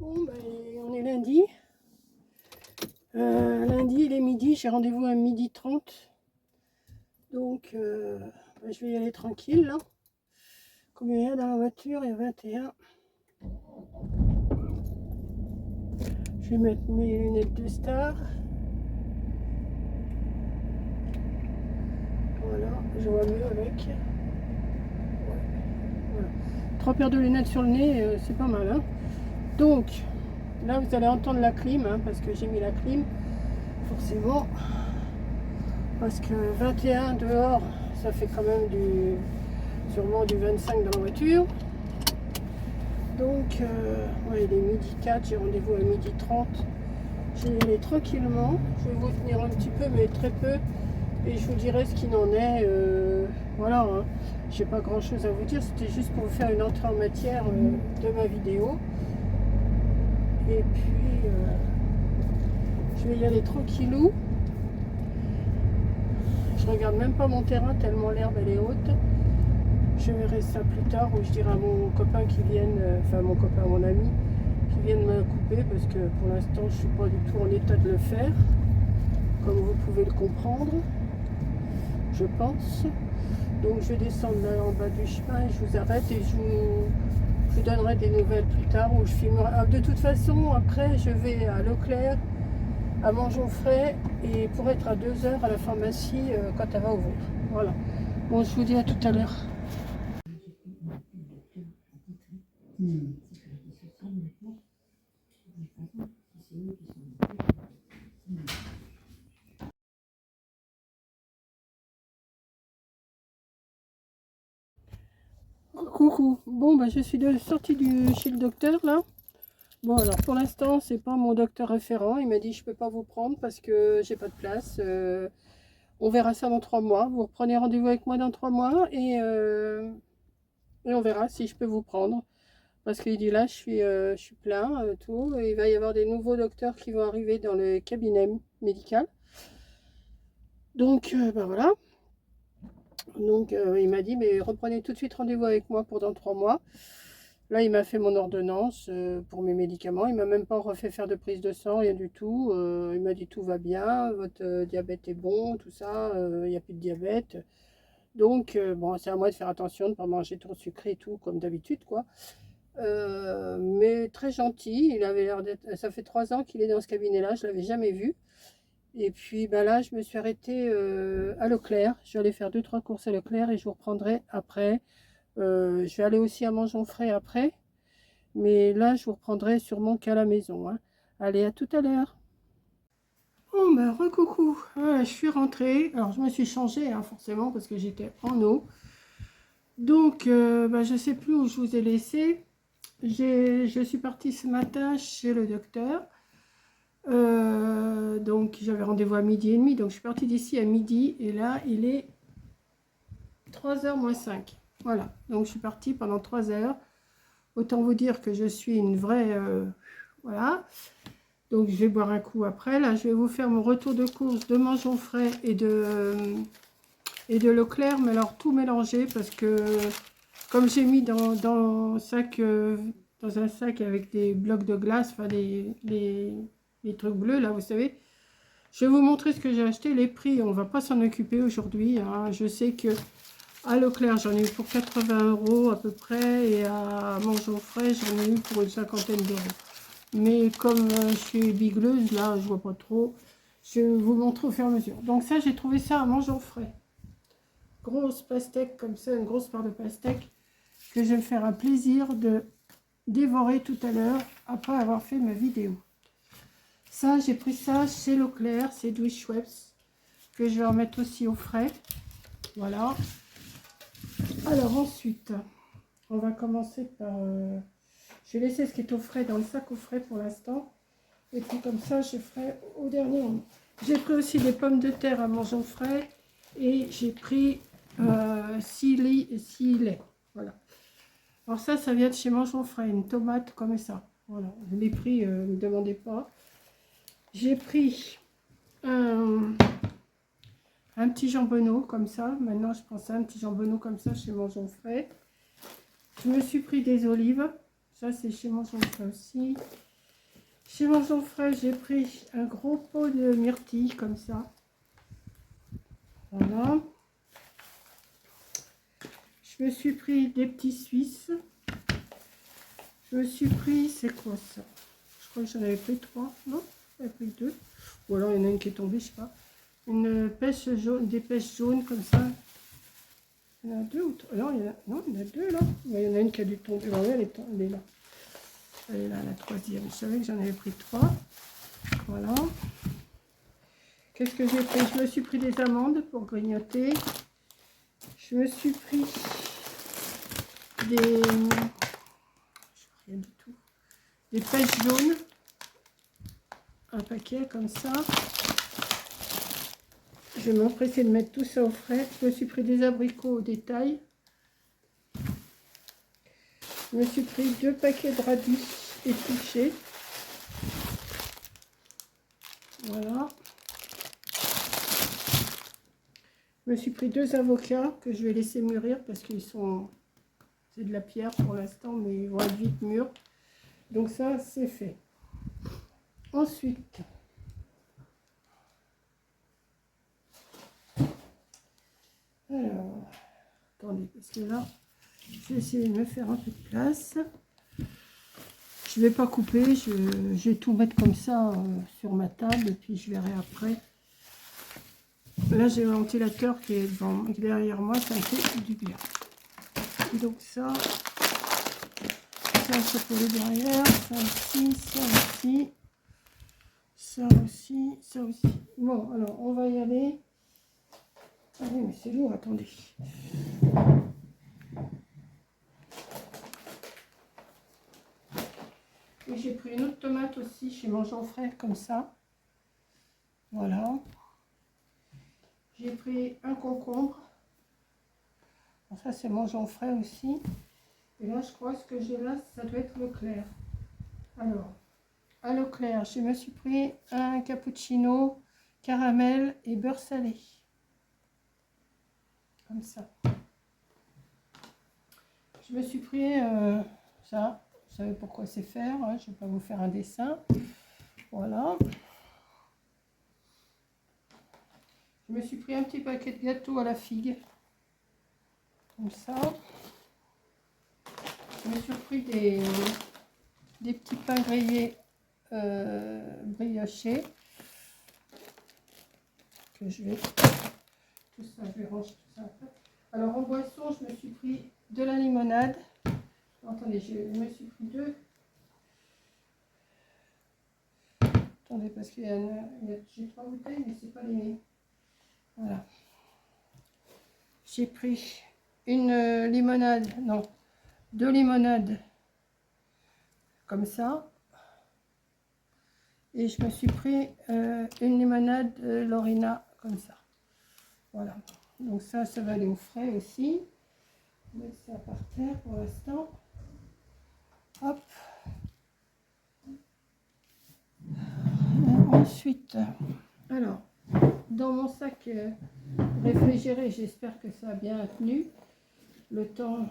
Bon, ben, on est lundi. Lundi, il est midi. J'ai rendez-vous à 12h30. Donc, ben, je vais y aller tranquille, là. Combien il y a dans la voiture? Il y a 21. Je vais mettre mes lunettes de star. Voilà, je vois mieux avec. Ouais, voilà. 3 paires de lunettes sur le nez, c'est pas mal, hein. Donc, là, vous allez entendre la clim, hein, parce que j'ai mis la clim, forcément. Parce que 21 dehors, ça fait quand même sûrement du 25 dans la voiture. Donc, ouais, il est midi 4, j'ai rendez-vous à 12h30. Je vais y aller tranquillement. Je vais vous tenir un petit peu, mais très peu. Et je vous dirai ce qu'il en est. Voilà, hein. J'ai pas grand chose à vous dire. C'était juste pour vous faire une entrée en matière de ma vidéo. Et puis, je vais y aller tranquillou. Je regarde même pas mon terrain tellement l'herbe elle est haute. Je verrai ça plus tard ou je dirai à mon copain qui vienne, enfin mon copain, mon ami, qui vienne me couper parce que pour l'instant je suis pas du tout en état de le faire, comme vous pouvez le comprendre, je pense. Donc je vais descendre là en bas du chemin et je vous arrête et je vous donnerai des nouvelles plus tard où je filmerai. Ah, de toute façon, après je vais à Leclerc, à Mangeonfray et pour être à 2h à la pharmacie quand elle va ouvrir. Voilà. Bon, je vous dis à tout à l'heure. Coucou. Bon, bah, je suis sortie chez le docteur là. Bon, alors pour l'instant, c'est pas mon docteur référent. Il m'a dit je peux pas vous prendre parce que j'ai pas de place. On verra ça dans 3 mois. Vous reprenez rendez-vous avec moi dans 3 mois et on verra si je peux vous prendre. Parce qu'il dit là, je suis plein, tout. Et il va y avoir des nouveaux docteurs qui vont arriver dans le cabinet médical. Donc, ben voilà. Donc, il m'a dit, mais reprenez tout de suite rendez-vous avec moi pour dans 3 mois. Là, il m'a fait mon ordonnance pour mes médicaments. Il m'a même pas refait faire de prise de sang, rien du tout. Il m'a dit tout va bien, votre diabète est bon, tout ça, il n'y a plus de diabète. Donc, bon, c'est à moi de faire attention, de ne pas manger trop sucré et tout, comme d'habitude, quoi. Mais très gentil, il avait l'air d'être. Ça fait 3 ans qu'il est dans ce cabinet-là, je ne l'avais jamais vu. Et puis ben là, je me suis arrêtée à Leclerc. Je vais aller faire 2-3 courses à Leclerc et je vous reprendrai après. Je vais aller aussi à Mangeonfray après. Mais là, je vous reprendrai sûrement qu'à la maison, hein. Allez, à tout à l'heure. Bon, ben, recoucou. Voilà, je suis rentrée. Alors, je me suis changée, hein, forcément, parce que j'étais en eau. Donc, ben, je ne sais plus où je vous ai laissé. Je suis partie ce matin chez le docteur. Donc j'avais rendez-vous à 12h30, donc je suis partie d'ici à midi et là il est 3h moins 5. Voilà, donc je suis partie pendant 3 heures. Autant vous dire que je suis une vraie... voilà, donc je vais boire un coup après. Là je vais vous faire mon retour de course de Mangeonfray et de Leclerc, mais alors tout mélangé parce que comme j'ai mis dans un sac avec des blocs de glace, enfin les trucs bleus là, vous savez. Je vais vous montrer ce que j'ai acheté. Les prix, on ne va pas s'en occuper aujourd'hui, hein. Je sais que à Leclerc, j'en ai eu pour 80 € à peu près. Et à Mangeonfray, j'en ai eu pour une 50aine d'euros. Mais comme je suis bigleuse, là, je vois pas trop. Je vais vous montrer au fur et à mesure. Donc ça, j'ai trouvé ça à Mangeonfray. Grosse pastèque comme ça, une grosse part de pastèque que je vais me faire un plaisir de dévorer tout à l'heure après avoir fait ma vidéo. Ça, j'ai pris ça chez Leclerc, c'est du Schweppes, que je vais remettre aussi au frais. Voilà. Alors ensuite, on va commencer par... je vais laisser ce qui est au frais dans le sac au frais pour l'instant. Et puis comme ça, je ferai au dernier moment. J'ai pris aussi des pommes de terre à Mangeonfray. Et j'ai pris 6 laits. Voilà. Alors ça vient de chez Mangeonfray, une tomate comme ça. Voilà. Les prix, ne me demandez pas. J'ai pris un petit jambonneau comme ça. Maintenant, je prends ça, un petit jambonneau comme ça chez Mangeonfray. Je me suis pris des olives. Ça, c'est chez Mangeonfray aussi. Chez Maison Frais, j'ai pris un gros pot de myrtille comme ça. Voilà. Je me suis pris des petits Suisses. Je me suis pris, c'est quoi ça? Je crois que j'en avais pris 3. Non, j'en avais pris 2. Ou alors il y en a une qui est tombée, je sais pas. Une pêche jaune, des pêches jaunes comme ça. Il y en a 2 ou 3. Non, il y en a 2 là. Il y en a une qui a dû tomber. Ah, oui, elle est là. Elle est là, la troisième. Je savais que j'en avais pris 3. Voilà. Qu'est-ce que j'ai pris? Je me suis pris des amandes pour grignoter. Je me suis pris des... rien du tout. Des pêches jaunes. Un paquet comme ça. Je vais m'empresser de mettre tout ça au frais. Je me suis pris des abricots au détail. Je me suis pris 2 paquets de radis épluchés. Voilà. Je me suis pris 2 avocats que je vais laisser mûrir parce qu'ils sont... c'est de la pierre pour l'instant, mais ils vont être vite mûrs. Donc ça, c'est fait. Ensuite, alors, attendez, parce que là, je vais essayer de me faire un peu de place. Je vais pas couper, je vais tout mettre comme ça sur ma table et puis je verrai après. Là, j'ai le ventilateur qui est derrière moi, ça me fait du bien. Donc ça c'est pour le derrière, ça aussi, ça aussi, ça aussi, ça aussi. Bon, alors on va y aller. Ah oui, mais c'est lourd, attendez. Et j'ai pris une autre tomate aussi chez Mangeant Frais, comme ça. Voilà. J'ai pris un concombre. Bon, ça, c'est Mangeant Frais aussi. Et là, je crois que ce que j'ai là, ça doit être Leclerc. Alors, à Leclerc, je me suis pris un cappuccino, caramel et beurre salé. Comme ça. Je me suis pris ça. Vous savez pourquoi c'est faire, hein, je ne vais pas vous faire un dessin. Voilà. Je me suis pris un petit paquet de gâteaux à la figue. Comme ça. Je me suis pris des petits pains grillés briochés. Que je vais... tout ça, je vais ranger tout ça après. Alors en boisson, je me suis pris de la limonade. Attendez, je me suis pris 2. Attendez, parce qu'il y a j'ai 3 bouteilles, mais c'est pas les... Voilà. J'ai pris une limonade, non, 2 limonades comme ça. Et je me suis pris une limonade Lorina comme ça. Voilà. Donc ça va aller au frais aussi. Je vais mettre ça par terre pour l'instant. Hop. Ensuite, alors, dans mon sac réfrigéré, j'espère que ça a bien tenu. Le temps,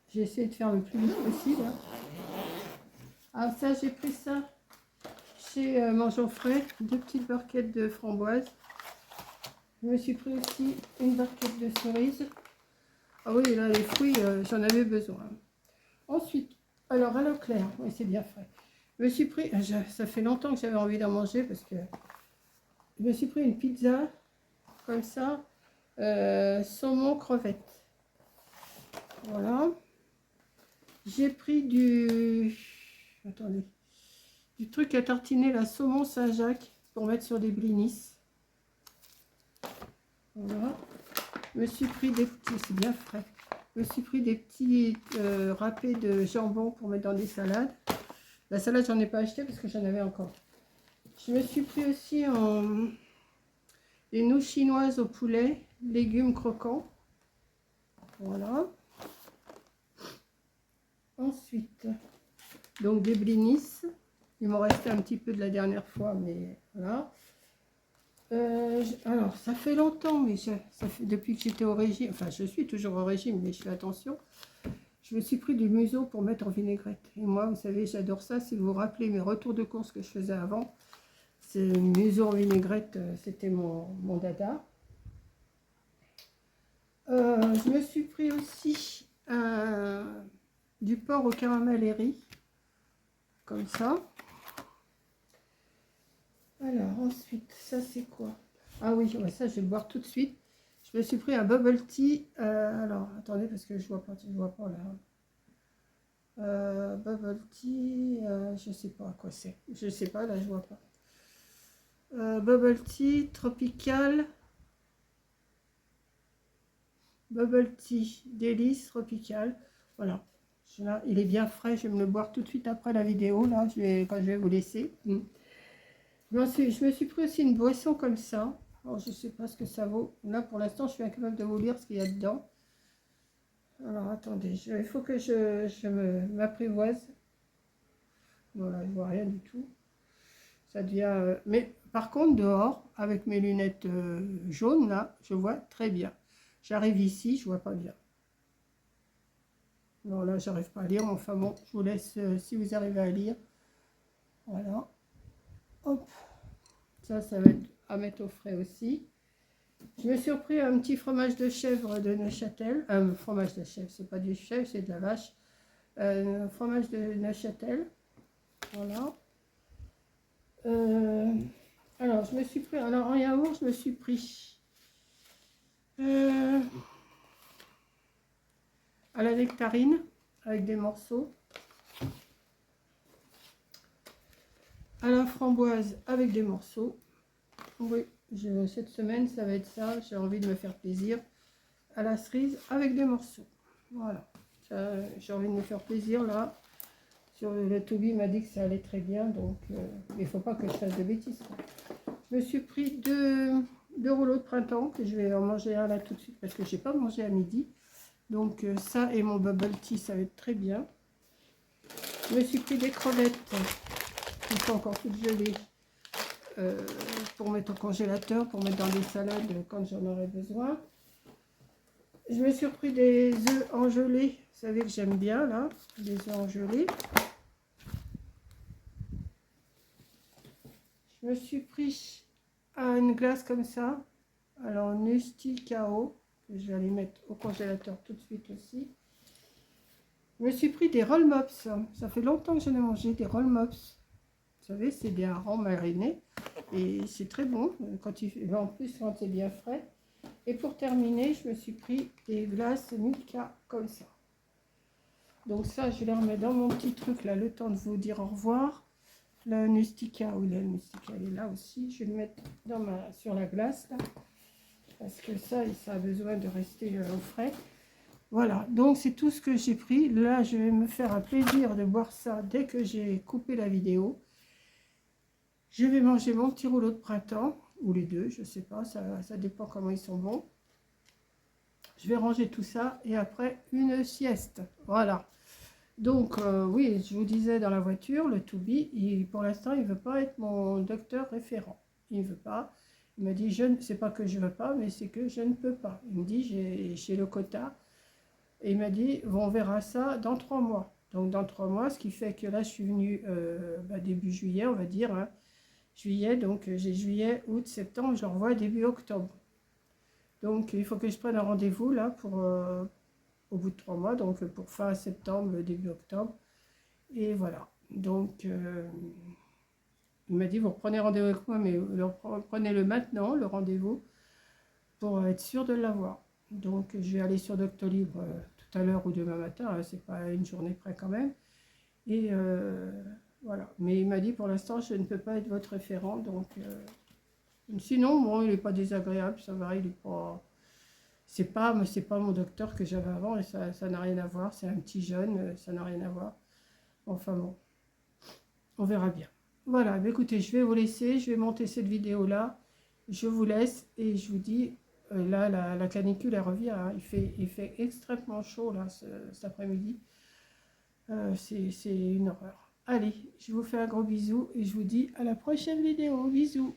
j'ai essayé de faire le plus vite possible. Ah, ça, j'ai pris ça chez Mangeant Frais, 2 petites barquettes de framboises. Je me suis pris aussi une barquette de cerises. Ah oui, là, les fruits, j'en avais besoin. Ensuite, alors à Leclerc, oui, c'est bien frais. Je me suis pris, ça fait longtemps que j'avais envie d'en manger parce que je me suis pris une pizza comme ça, saumon crevette. Voilà. J'ai pris attendez, du truc à tartiner, la saumon Saint-Jacques pour mettre sur des blinis. Voilà. Je me suis pris des petits, c'est bien frais. Je me suis pris des petits râpés de jambon pour mettre dans des salades. La salade, j'en ai pas acheté parce que j'en avais encore. Je me suis pris aussi des nouilles chinoises au poulet, légumes croquants. Voilà. Ensuite, donc des blinis. Il m'en restait un petit peu de la dernière fois, mais voilà. Alors, ça fait longtemps, mais ça fait depuis que j'étais au régime. Enfin, je suis toujours au régime, mais je fais attention. Je me suis pris du museau pour mettre en vinaigrette. Et moi, vous savez, j'adore ça. Si vous vous rappelez mes retours de course que je faisais avant, c'est museau en vinaigrette, c'était mon dada. Je me suis pris aussi du porc au caramel et riz, comme ça. Alors, ensuite, ça c'est quoi? Ah oui, ouais, ça je vais le boire tout de suite. Je me suis pris un bubble tea. Alors, attendez, parce que je vois pas là. Bubble tea, je sais pas à quoi c'est. Je sais pas, là je vois pas. Bubble tea tropical. Bubble tea délice tropical. Voilà. Là, il est bien frais. Je vais me le boire tout de suite après la vidéo. Là, quand je vais vous laisser. Je me suis pris aussi une boisson comme ça. Alors, je sais pas ce que ça vaut. Là, pour l'instant, je suis incapable de vous lire ce qu'il y a dedans. Alors, attendez. Il faut que je m'apprivoise. Voilà, je vois rien du tout. Ça devient... mais par contre, dehors, avec mes lunettes jaunes, là, je vois très bien. J'arrive ici, je vois pas bien. Non, là, j'arrive pas à lire. Enfin bon, je vous laisse si vous arrivez à lire. Voilà. Hop. Ça va être à mettre au frais aussi. Je me suis repris un petit fromage de chèvre de Neuchâtel. Fromage de chèvre, c'est pas du chèvre, c'est de la vache. Fromage de Neuchâtel. Voilà. Alors, je me suis pris... Alors, en yaourt, je me suis pris... à la nectarine, avec des morceaux. À la framboise, avec des morceaux. Oui, cette semaine, ça va être ça. J'ai envie de me faire plaisir. À la cerise, avec des morceaux. Voilà. J'ai envie de me faire plaisir, là. Sur le Toby, il m'a dit que ça allait très bien. Donc, il ne faut pas que je fasse de bêtises. Je me suis pris deux rouleaux de printemps, que je vais en manger un là tout de suite, parce que je n'ai pas mangé à midi. Donc, ça et mon bubble tea, ça va être très bien. Je me suis pris des crevettes, qui sont encore toutes gelées. Pour mettre au congélateur, pour mettre dans des salades quand j'en aurai besoin. Je me suis pris des œufs en gelée. Vous savez que j'aime bien, là, des œufs en gelée. Je me suis pris une glace comme ça. Alors, Nusty Kao. Je vais aller mettre au congélateur tout de suite aussi. Je me suis pris des roll mops. Ça fait longtemps que j'en ai mangé, des roll mops. Vous savez, c'est des harengs marinés. Et c'est très bon, en plus quand c'est bien frais. Et pour terminer, je me suis pris des glaces Milka comme ça. Donc ça, je les remets dans mon petit truc là, le temps de vous dire au revoir. Le Nustica, oui, le Nustica, elle est là aussi. Je vais le mettre sur la glace là. Parce que ça a besoin de rester au frais. Voilà, donc c'est tout ce que j'ai pris. Là, je vais me faire un plaisir de boire ça dès que j'ai coupé la vidéo. Je vais manger mon petit rouleau de printemps, ou les deux, je ne sais pas, ça dépend comment ils sont bons. Je vais ranger tout ça et après une sieste. Voilà. Donc, oui, je vous disais dans la voiture, le Toby, pour l'instant, il ne veut pas être mon docteur référent. Il ne veut pas. Il m'a dit, c'est pas que je ne veux pas, mais c'est que je ne peux pas. Il me dit, j'ai le quota. Et il m'a dit, on verra ça dans 3 mois. Donc, dans 3 mois, ce qui fait que là, je suis venue début juillet, on va dire, hein. Juillet, donc j'ai juillet, août, septembre, je le revois début octobre. Donc il faut que je prenne un rendez-vous là pour au bout de 3 mois, donc pour fin septembre, début octobre. Et voilà. Donc il m'a dit vous reprenez rendez-vous avec moi, mais prenez-le maintenant, le rendez-vous, pour être sûr de l'avoir. Donc je vais aller sur Doctolib tout à l'heure ou demain matin, hein, c'est pas une journée près quand même. Et voilà, mais il m'a dit pour l'instant je ne peux pas être votre référent, donc sinon bon, il n'est pas désagréable, ça va, il est pas, c'est pas mon docteur que j'avais avant et ça n'a rien à voir, c'est un petit jeune, ça n'a rien à voir. Enfin bon, on verra bien. Voilà, bah écoutez, je vais vous laisser, je vais monter cette vidéo là, je vous laisse et je vous dis là la canicule elle revient, hein. Il fait extrêmement chaud là cet après-midi. C'est une horreur. Allez, je vous fais un gros bisou et je vous dis à la prochaine vidéo. Bisous.